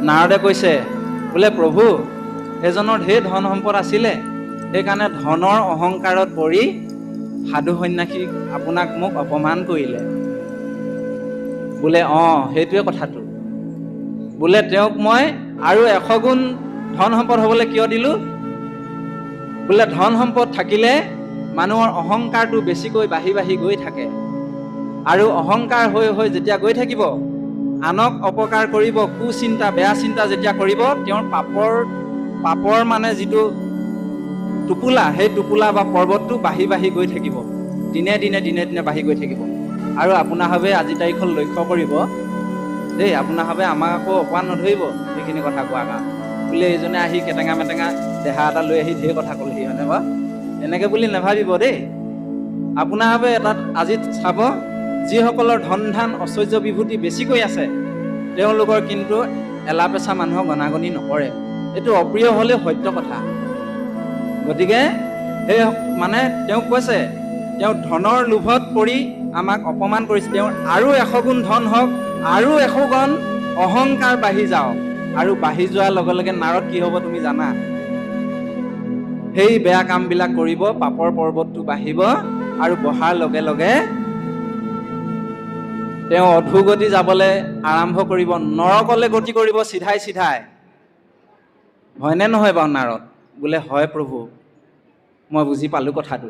নাৰদে কৈছে বোলে প্ৰভু এজনৰ ঢেৰ ধন সম্পদ আছিলে, সেইকাৰণে ধনৰ অহংকাৰত পৰি সাধু সন্যাসী আপোনাক মোক অপমান কৰিলে। বোলে সেইটোৱে কথাটো। বোলে তেওঁক মই আৰু 100 গুণ ধন সম্পদ হ'বলৈ কিয় দিলোঁ? বোলে ধন সম্পদ থাকিলে মানুহৰ অহংকাৰটো বেছিকৈ বাঢ়ি বাঢ়ি গৈ থাকে, আৰু অহংকাৰ হৈ হৈ যেতিয়া গৈ থাকিব, আনক অপকাৰ কৰিব, কুচিন্তা বেয়া চিন্তা যেতিয়া কৰিব, তেওঁৰ পাপৰ মানে যিটো টোপোলা, সেই টোপোলা বা পৰ্বতটো বাঢ়ি বাঢ়ি গৈ থাকিব, দিনে দিনে বাঢ়ি গৈ থাকিব। আৰু আপোনাৰভাৱে আজি তাৰিখত লক্ষ্য কৰিব দেই, আপোনাৰভাৱে আমাক আকৌ অপমান নধৰিব সেইখিনি কথা কোৱাৰ কাৰণে। বোলে এইজনে আহি কেটেঙা মেটেঙা দেহা এটা লৈ আহি ঢেৰ কথা ক'লেহি, হয়নে বাৰু? এনেকৈ বুলি নাভাবিব দেই। আপোনাৰভাৱে এটাত আজি চাব, যিসকলৰ ধন ধান ঐশ্বৰ্য বিভূতি বেছিকৈ আছে, তেওঁলোকৰ কিন্তু এলা পেচা মানুহক গণাগণি নকৰে। এইটো অপ্ৰিয় হ'লেও সত্য কথা। গতিকে সেই মানে তেওঁক কৈছে, তেওঁ ধনৰ লোভত পৰি আমাক অপমান কৰিছে, তেওঁৰ আৰু 100 গুণ ধন হওক, আৰু 100 গুণ অহংকাৰ বাঢ়ি যাওক। আৰু বাঢ়ি যোৱাৰ লগে লগে নাৰদ কি হ'ব তুমি জানা? সেই বেয়া কামবিলাক কৰিব, পাপৰ পৰ্বতটো বাঢ়িব, আৰু বঢ়াৰ লগে লগে তেওঁ অধোগতি যাবলৈ আৰম্ভ কৰিব, নৰকলৈ গতি কৰিব চিধাই চিধাই। হয়নে নহয় বাৰু নাৰদ? বোলে হয় প্ৰভু, মই বুজি পালোঁ কথাটো।